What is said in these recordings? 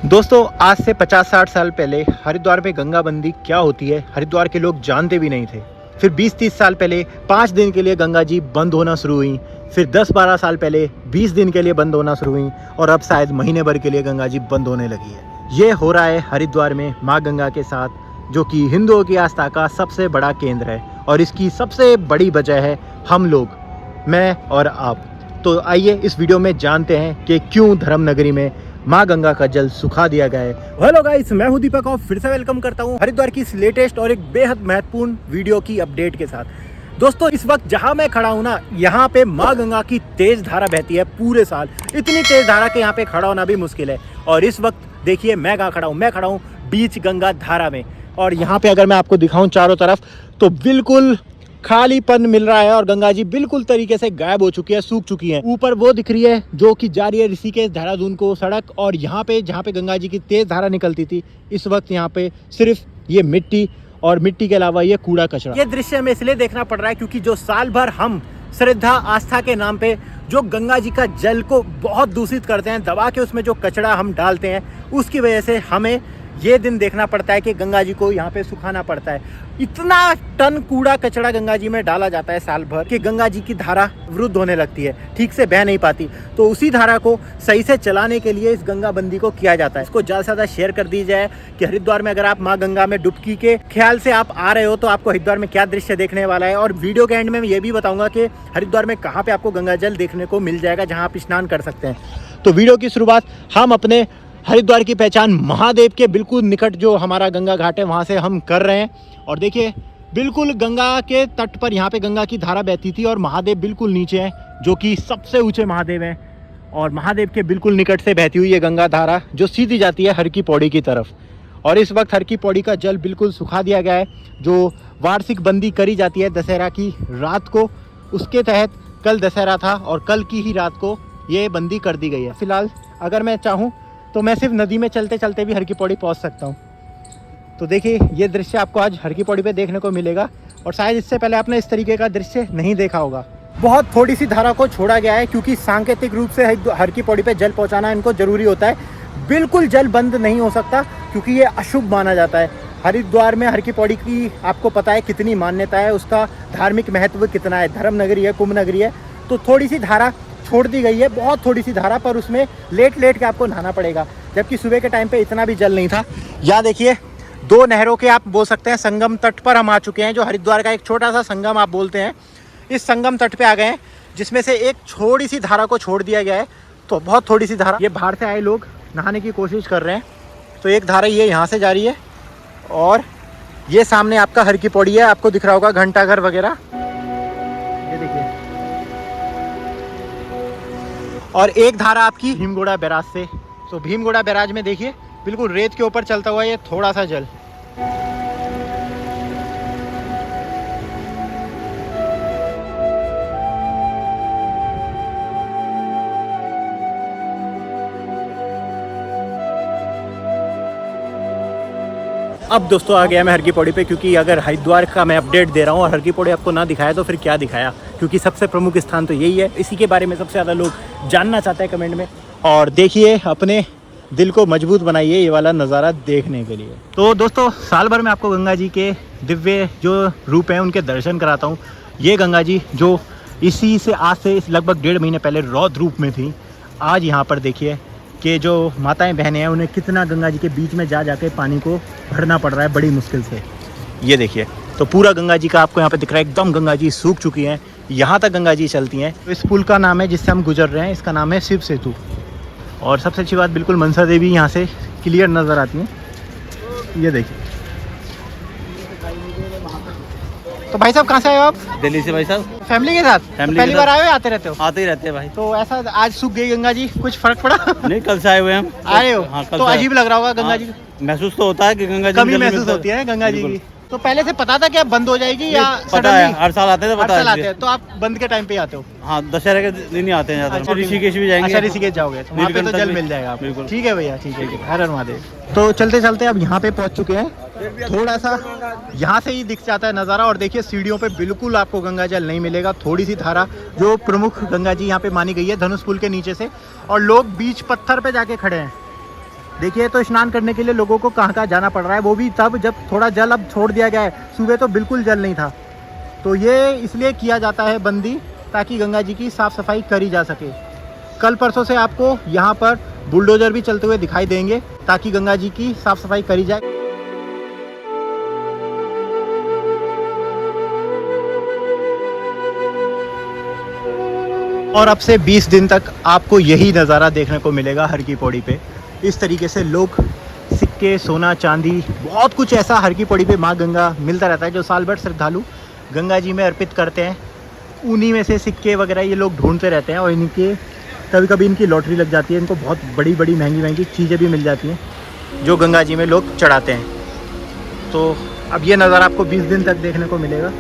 दोस्तों आज से 50-60 साल पहले हरिद्वार में गंगा बंदी क्या होती है हरिद्वार के लोग जानते भी नहीं थे। फिर 20-30 साल पहले 5 दिन के लिए गंगा जी बंद होना शुरू हुई। फिर 10-12 साल पहले 20 दिन के लिए बंद होना शुरू हुई और अब शायद महीने भर के लिए गंगा जी बंद होने लगी है। ये हो रहा है हरिद्वार में माँ गंगा के साथ, जो कि हिंदुओं की आस्था का सबसे बड़ा केंद्र है और इसकी सबसे बड़ी वजह है हम लोग, मैं और आप। तो आइए इस वीडियो में जानते हैं कि क्यों धर्म नगरी में माँ गंगा का जल सुखा दिया गया है। हेलो गाइस, मैं हूं दीपक और फिर से वेलकम करता हूं हरिद्वार की इस लेटेस्ट और एक बेहद महत्वपूर्ण वीडियो की अपडेट के साथ। दोस्तों इस वक्त जहां मैं खड़ा हूं ना, यहाँ पे माँ गंगा की तेज धारा बहती है पूरे साल। इतनी तेज धारा के यहाँ पे खड़ा होना भी मुश्किल है। और इस वक्त देखिए मैं कहाँ खड़ा हूँ, मैं खड़ा हूँ बीच गंगा धारा में। और यहाँ पे अगर मैं आपको दिखाऊं चारों तरफ तो बिल्कुल खालीपन मिल रहा है और गंगा जी बिल्कुल तरीके से गायब हो चुकी है, सूख चुकी है। ऊपर वो दिख रही है जो कि जा रही है ऋषिकेश देहरादून को सड़क, और यहाँ पे जहाँ पे गंगा जी की तेज धारा निकलती थी इस वक्त यहाँ पे सिर्फ ये मिट्टी और मिट्टी के अलावा ये कूड़ा कचरा। ये दृश्य हमें इसलिए देखना पड़ रहा है क्योंकि जो साल भर हम श्रद्धा आस्था के नाम पे जो गंगा जी का जल को बहुत दूषित करते हैं, दबा के उसमें जो कचरा हम डालते हैं, उसकी वजह से हमें ये दिन देखना पड़ता है कि गंगा जी को यहाँ पे सुखाना पड़ता है। इतना टन कूड़ा कचरा गंगा जी में डाला जाता है साल भर कि गंगा जी की धारा अवरुद्ध होने लगती है, ठीक से बह नहीं पाती। तो उसी धारा को सही से चलाने के लिए इस गंगा बंदी को किया जाता है। इसको ज़्यादा से ज़्यादा शेयर कर दी जाए कि हरिद्वार में अगर आप माँ गंगा में डुबकी के ख्याल से आप आ रहे हो तो आपको हरिद्वार में क्या दृश्य देखने वाला है। और वीडियो के एंड में मैं ये भी बताऊंगा कि हरिद्वार में कहाँ पे आपको गंगा जल देखने को मिल जाएगा जहाँ आप स्नान कर सकते हैं। तो वीडियो की शुरुआत हम अपने हरिद्वार की पहचान महादेव के बिल्कुल निकट जो हमारा गंगा घाट है वहाँ से हम कर रहे हैं। और देखिए बिल्कुल गंगा के तट पर यहाँ पे गंगा की धारा बहती थी और महादेव बिल्कुल नीचे है, जो कि सबसे ऊंचे महादेव हैं। और महादेव के बिल्कुल निकट से बहती हुई ये गंगा धारा जो सीधी जाती है हर की पौड़ी की तरफ। और इस वक्त हर की पौड़ी का जल बिल्कुल सुखा दिया गया है। जो वार्षिक बंदी करी जाती है दशहरा की रात को, उसके तहत कल दशहरा था और कल की ही रात को ये बंदी कर दी गई है। फिलहाल अगर मैं चाहूँ तो मैं सिर्फ नदी में चलते चलते भी हर की पौड़ी पहुंच सकता हूं। तो देखिए ये दृश्य आपको आज हर की पौड़ी पे देखने को मिलेगा और शायद इससे पहले आपने इस तरीके का दृश्य नहीं देखा होगा। बहुत थोड़ी सी धारा को छोड़ा गया है क्योंकि सांकेतिक रूप से हर की पौड़ी पे जल पहुंचाना इनको जरूरी होता है। बिल्कुल जल बंद नहीं हो सकता क्योंकि ये अशुभ माना जाता है। हरिद्वार में हर की पौड़ी की आपको पता है कितनी मान्यता है, उसका धार्मिक महत्व कितना है। धर्म नगरी है, कुंभ नगरी है, तो थोड़ी सी धारा छोड़ दी गई है, बहुत थोड़ी सी धारा, पर उसमें लेट के आपको नहाना पड़ेगा। जबकि सुबह के टाइम पे इतना भी जल नहीं था। यहाँ देखिए दो नहरों के आप बोल सकते हैं संगम तट पर हम आ चुके हैं, जो हरिद्वार का एक छोटा सा संगम आप बोलते हैं। इस संगम तट पे आ गए हैं जिसमें से एक छोटी सी धारा को छोड़ दिया गया है। तो बहुत थोड़ी सी धारा, ये बाहर से आए लोग नहाने की कोशिश कर रहे हैं। तो एक धारा ये यहाँ से जा रही है और ये सामने आपका हर की पौड़ी है, आपको दिख रहा होगा घंटाघर वगैरह, ये देखिए। और एक धारा आपकी भीमगोड़ा बैराज से। तो भीमगोड़ा बैराज में देखिए बिल्कुल रेत के ऊपर चलता हुआ ये थोड़ा सा जल। अब दोस्तों आ गया मैं हर की पौड़ी पे, क्योंकि अगर हरिद्वार का मैं अपडेट दे रहा हूँ और हर की पौड़ी आपको ना दिखाया तो फिर क्या दिखाया, क्योंकि सबसे प्रमुख स्थान तो यही है। इसी के बारे में सबसे ज़्यादा लोग जानना चाहते हैं कमेंट में। और देखिए अपने दिल को मजबूत बनाइए ये वाला नज़ारा देखने के लिए। तो दोस्तों साल भर में आपको गंगा जी के दिव्य जो रूप हैं उनके दर्शन कराता हूँ। ये गंगा जी जो इसी से आज से लगभग 1.5 महीने पहले रौद्र रूप में थी, आज यहाँ पर देखिए कि जो माताएं बहनें हैं उन्हें कितना गंगा जी के बीच में जा के पानी को भरना पड़ रहा है बड़ी मुश्किल से। ये देखिए तो पूरा गंगा जी का आपको यहाँ पे दिख रहा है, एकदम गंगा जी सूख चुकी हैं, यहाँ तक गंगा जी चलती हैं। तो इस पुल का नाम है जिससे हम गुजर रहे हैं, इसका नाम है शिव सेतु। और सबसे अच्छी बात बिल्कुल मनसा देवी यहाँ से क्लियर नज़र आती हैं, ये देखिए। तो भाई साहब कहाँ से आए हो आप? दिल्ली से भाई साहब। फैमिली के साथ? पहली बार आए हो, आते रहते हो? आते ही रहते हैं भाई। तो ऐसा आज सूख गई गंगा जी, कुछ फर्क पड़ा? नहीं, कल से आए हुए हम। आए हो? हाँ, तो अजीब लग रहा होगा गंगा जी? महसूस तो होता है कि गंगा जी कमी महसूस होती है गंगा जी की। तो पहले से पता था कि अब बंद हो जाएगी या पता है? हर साल आते हैं, पता है। तो आप बंद के टाइम पे आते हो? हाँ, दशहरे के दिन ही आते हैं ज्यादा। ऋषिकेश भी जाएंगे। अच्छा ऋषिकेश जाओगे तो वहाँ पे तो जल मिल जाएगा आपको। ठीक है भैया, ठीक है, हर हर महादेव। तो चलते चलते अब यहाँ पे पहुँच चुके हैं। थोड़ा सा यहाँ से ही दिख जाता है नज़ारा। और देखिए सीढ़ियों पे बिल्कुल आपको गंगा जल नहीं मिलेगा, थोड़ी सी धारा जो प्रमुख गंगा जी यहाँ पे मानी गई है धनुष पुल के नीचे से। और लोग बीच पत्थर पे जाके खड़े हैं, देखिए तो स्नान करने के लिए लोगों को कहाँ कहाँ जाना पड़ रहा है, वो भी तब जब थोड़ा जल अब छोड़ दिया गया है। सुबह तो बिल्कुल जल नहीं था। तो ये इसलिए किया जाता है बंदी, ताकि गंगा जी की साफ़ सफाई करी जा सके। कल परसों से आपको यहाँ पर बुलडोजर भी चलते हुए दिखाई देंगे, ताकि गंगा जी की साफ़ सफाई करी जाए। और अब से 20 दिन तक आपको यही नज़ारा देखने को मिलेगा हर की पौड़ी पे। इस तरीके से लोग सिक्के, सोना, चांदी, बहुत कुछ ऐसा हर की पौड़ी पे माँ गंगा मिलता रहता है, जो साल भर श्रद्धालु गंगा जी में अर्पित करते हैं। उन्हीं में से सिक्के वगैरह ये लोग ढूंढते रहते हैं, और इनके कभी कभी इनकी लॉटरी लग जाती है। इनको बहुत बड़ी बड़ी महंगी महंगी चीज़ें भी मिल जाती हैं, जो गंगा जी में लोग चढ़ाते हैं। तो अब ये नज़ारा आपको 20 दिन तक देखने को मिलेगा।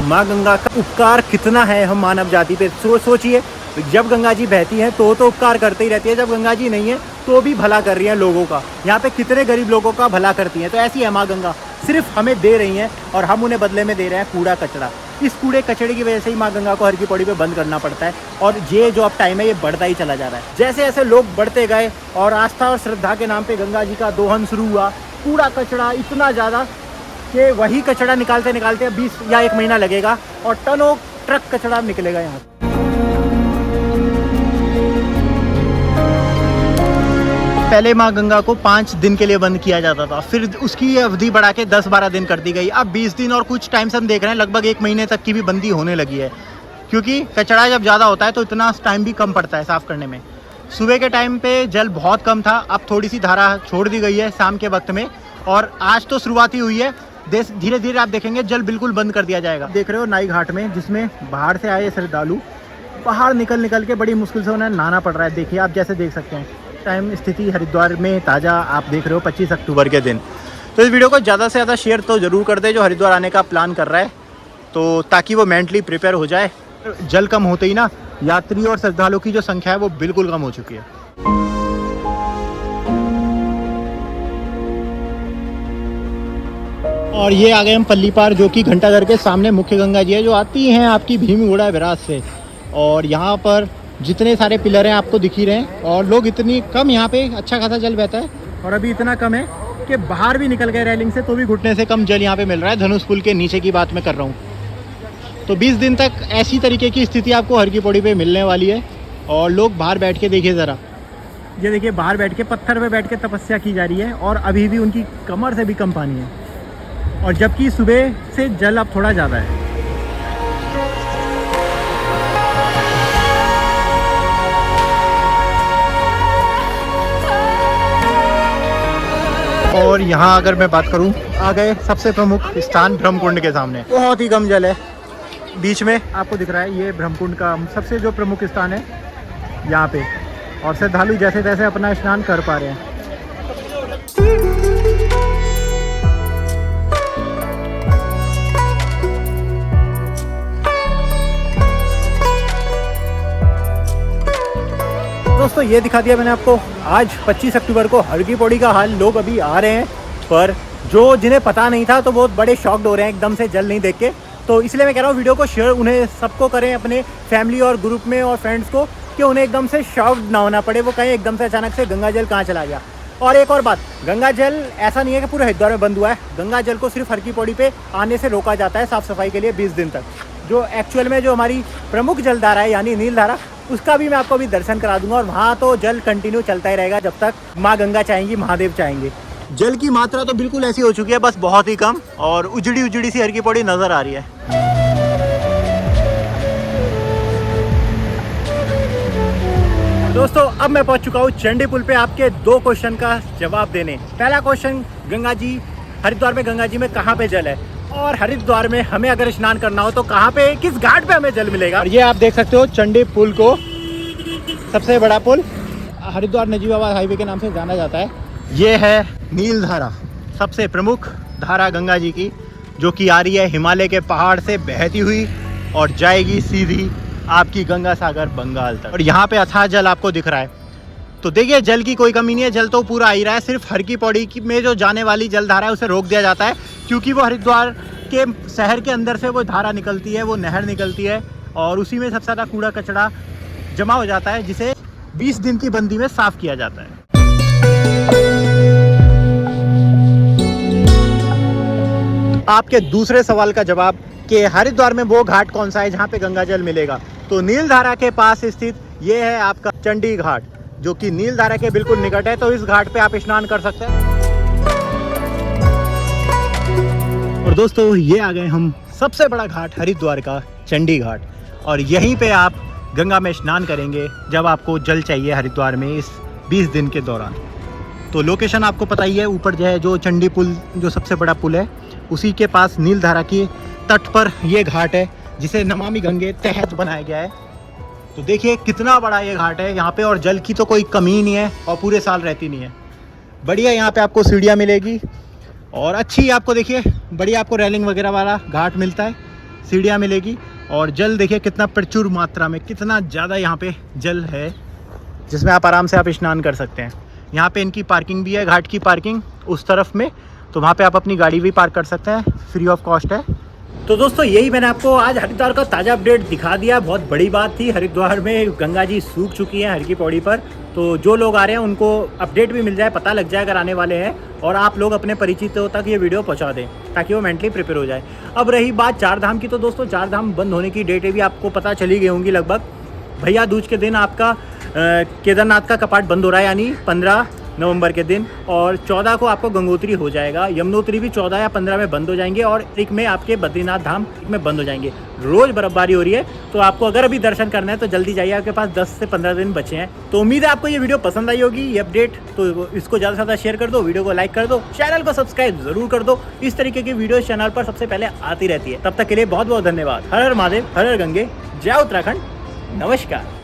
माँ गंगा का उपकार कितना है हम मानव जाति पे। सोचिए, जब गंगा जी बहती हैं तो उपकार करते ही रहती है, जब गंगा जी नहीं है तो भी भला कर रही हैं लोगों का। यहाँ पे कितने गरीब लोगों का भला करती हैं। तो ऐसी है माँ गंगा, सिर्फ हमें दे रही हैं और हम उन्हें बदले में दे रहे हैं कूड़ा कचरा। इस कूड़े कचड़े की वजह से ही माँ गंगा को हर की पौड़ी पे बंद करना पड़ता है, और ये जो अब टाइम है ये बढ़ता ही चला जा रहा है। जैसे जैसे लोग बढ़ते गए और आस्था और श्रद्धा के नाम पे गंगा जी का दोहन शुरू हुआ, कूड़ा कचरा इतना ज़्यादा कि वही कचरा निकालते निकालते 20 या 1 महीना लगेगा और टनों ट्रक कचरा निकलेगा यहाँ। पहले माँ गंगा को 5 दिन के लिए बंद किया जाता था, फिर उसकी अवधि बढ़ा के 10-12 दिन कर दी गई। अब 20 दिन और कुछ टाइम से हम देख रहे हैं लगभग 1 महीने तक की भी बंदी होने लगी है, क्योंकि कचरा जब ज़्यादा होता है तो इतना टाइम भी कम पड़ता है साफ़ करने में। सुबह के टाइम पे जल बहुत कम था, अब थोड़ी सी धारा छोड़ दी गई है शाम के वक्त में, और आज तो शुरुआत ही हुई है। धीरे धीरे आप देखेंगे जल बिल्कुल बंद कर दिया जाएगा। देख रहे हो नाई घाट में, जिसमें बाहर से आए श्रद्धालु बाहर निकल के बड़ी मुश्किल से उन्हें नहाना पड़ रहा है। देखिए आप जैसे देख सकते हैं, टाइम स्थिति हरिद्वार में ताज़ा आप देख रहे हो 25 अक्टूबर के दिन। तो इस वीडियो को ज़्यादा से ज़्यादा शेयर तो ज़रूर कर दे जो हरिद्वार आने का प्लान कर रहा है, तो ताकि वो मेंटली प्रिपेयर हो जाए। जल कम होते ही ना यात्री और श्रद्धालुओं की जो संख्या है वो बिल्कुल कम हो चुकी है। और ये आ गए हम पल्ली पार, जो कि घंटाघर के सामने मुख्य गंगा जी है, जो आती हैं आपकी भीमगोड़ा बैराज से। और यहाँ पर जितने सारे पिलर हैं आपको दिख ही रहे हैं, और लोग इतनी कम, यहाँ पे अच्छा खासा जल बहता है, और अभी इतना कम है कि बाहर भी निकल गए रेलिंग से तो भी घुटने से कम जल यहाँ पे मिल रहा है। धनुष पुल के नीचे की बात मैं कर रहा हूँ। तो 20 दिन तक ऐसी तरीके की स्थिति आपको हर की पौड़ी पे मिलने वाली है। और लोग बाहर बैठ के देखिए ज़रा, ये देखिए बाहर बैठ के पत्थर पे बैठ के तपस्या की जा रही है, और अभी भी उनकी कमर से भी कम पानी है, और जबकि सुबह से जल अब थोड़ा ज़्यादा है। और यहाँ अगर मैं बात करूँ, आ गए सबसे प्रमुख स्थान ब्रह्मकुंड के सामने। बहुत ही कम जल है, बीच में आपको दिख रहा है ये ब्रह्मकुंड का सबसे जो प्रमुख स्थान है यहाँ पे, और श्रद्धालु जैसे तैसे अपना स्नान कर पा रहे हैं। दोस्तों ये दिखा दिया मैंने आपको आज 25 अक्टूबर को हर की पौड़ी का हाल। लोग अभी आ रहे हैं, पर जो जिन्हें पता नहीं था तो बहुत बड़े शॉक्ड हो रहे हैं एकदम से जल नहीं देख के। तो इसलिए मैं कह रहा हूँ वीडियो को शेयर उन्हें सबको करें, अपने फैमिली और ग्रुप में और फ्रेंड्स को, कि उन्हें एकदम से शॉक्ड ना होना पड़े, वो कहें एकदम से अचानक से गंगा जल कहाँ चला गया। और एक और बात, गंगा जल ऐसा नहीं है कि पूरे हरिद्वार में बंद हुआ है। गंगा जल को सिर्फ हर की पौड़ी पे आने से रोका जाता है साफ़ सफाई के लिए 20 दिन तक। जो एक्चुअल में जो हमारी प्रमुख जलधारा है यानी नीलधारा, उसका भी मैं आपको अभी दर्शन करा दूंगा, और वहाँ तो जल कंटिन्यू चलता ही रहेगा जब तक माँ गंगा चाहेंगी, महादेव चाहेंगे। जल की मात्रा तो बिल्कुल ऐसी हो चुकी है, बस बहुत ही कम, और उजड़ी सी हर की पौड़ी नज़र आ रही है। दोस्तों अब मैं पहुंच चुका हूँ चंडी पुल पे आपके 2 क्वेश्चन का जवाब देने। पहला क्वेश्चन, गंगा जी हरिद्वार में गंगा जी में कहाँ पे जल है, और हरिद्वार में हमें अगर स्नान करना हो तो कहाँ पे, किस घाट पे हमें जल मिलेगा। और ये आप देख सकते हो चंडी पुल को, सबसे बड़ा पुल हरिद्वार नजीबाबाद हाईवे के नाम से जाना जाता है। ये है नीलधारा, सबसे प्रमुख धारा गंगा जी की, जो कि आ रही है हिमालय के पहाड़ से बहती हुई और जाएगी सीधी आपकी गंगा सागर बंगाल तक। और यहाँ पे अथाह जल आपको दिख रहा है। तो देखिए जल की कोई कमी नहीं है, जल तो पूरा आ ही रहा है। सिर्फ हर की पौड़ी में जो जाने वाली जल धारा है उसे रोक दिया जाता है, क्योंकि वो हरिद्वार के शहर के अंदर से वो धारा निकलती है, वो नहर निकलती है और उसी में सबसे ज़्यादा कूड़ा कचरा जमा हो जाता है, जिसे 20 दिन की बंदी में साफ किया जाता है। आपके दूसरे सवाल का जवाब कि हरिद्वार में वो घाट कौन सा है जहाँ पे गंगा जल मिलेगा, तो नीलधारा के पास स्थित ये है आपका चंडी घाट, जो कि नीलधारा के बिल्कुल निकट है। तो इस घाट पे आप स्नान कर सकते हैं। और दोस्तों ये आ गए हम सबसे बड़ा घाट हरिद्वार का, चंडी घाट, और यहीं पे आप गंगा में स्नान करेंगे जब आपको जल चाहिए हरिद्वार में इस 20 दिन के दौरान। तो लोकेशन आपको पता ही है, ऊपर जो है जो चंडी पुल, जो सबसे बड़ा पुल है, उसी के पास नीलधारा की तट पर ये घाट है, जिसे नमामि गंगे तहत बनाया गया है। तो देखिए कितना बड़ा ये घाट है यहाँ पे, और जल की तो कोई कमी नहीं है और पूरे साल रहती नहीं है। बढ़िया यहाँ पे आपको सीढ़ियाँ मिलेगी और अच्छी आपको देखिए बढ़िया आपको रेलिंग वगैरह वाला घाट मिलता है, सीढ़ियाँ मिलेगी। और जल देखिए कितना प्रचुर मात्रा में, कितना ज़्यादा यहाँ पे जल है, जिसमें आप आराम से आप स्नान कर सकते हैं। यहाँ पे इनकी पार्किंग भी है, घाट की पार्किंग उस तरफ में, तो वहाँ पे आप अपनी गाड़ी भी पार्क कर सकते हैं, फ्री ऑफ कॉस्ट है। तो दोस्तों यही मैंने आपको आज हरिद्वार का ताज़ा अपडेट दिखा दिया। बहुत बड़ी बात थी, हरिद्वार में गंगा जी सूख चुकी हैं हर की पौड़ी पर। तो जो लोग आ रहे हैं उनको अपडेट भी मिल जाए, पता लग जाए अगर आने वाले हैं, और आप लोग अपने परिचितों तक ये वीडियो पहुंचा दें ताकि वो मेंटली प्रिपेयर हो जाए। अब रही बात चार धाम की, तो दोस्तों चार धाम बंद होने की डेटें भी आपको पता चली गई होंगी लगभग। भैया दूज के दिन आपका केदारनाथ का कपाट बंद हो रहा है, यानी 15 नवंबर के दिन, और 14 को आपको गंगोत्री हो जाएगा। यमुनोत्री भी 14 या 15 में बंद हो जाएंगे, और 1 में आपके बद्रीनाथ धाम में बंद हो जाएंगे। रोज़ बर्फबारी हो रही है, तो आपको अगर अभी दर्शन करना है तो जल्दी जाइए, आपके पास 10 से 15 दिन बचे हैं। तो उम्मीद है आपको ये वीडियो पसंद आई होगी, ये अपडेट। तो इसको ज़्यादा से ज़्यादा शेयर कर दो, वीडियो को लाइक कर दो, चैनल को सब्सक्राइब जरूर कर दो। इस तरीके की वीडियो चैनल पर सबसे पहले आती रहती है। तब तक के लिए बहुत बहुत धन्यवाद। हर हर महादेव, हर हर गंगे, जय उत्तराखंड, नमस्कार।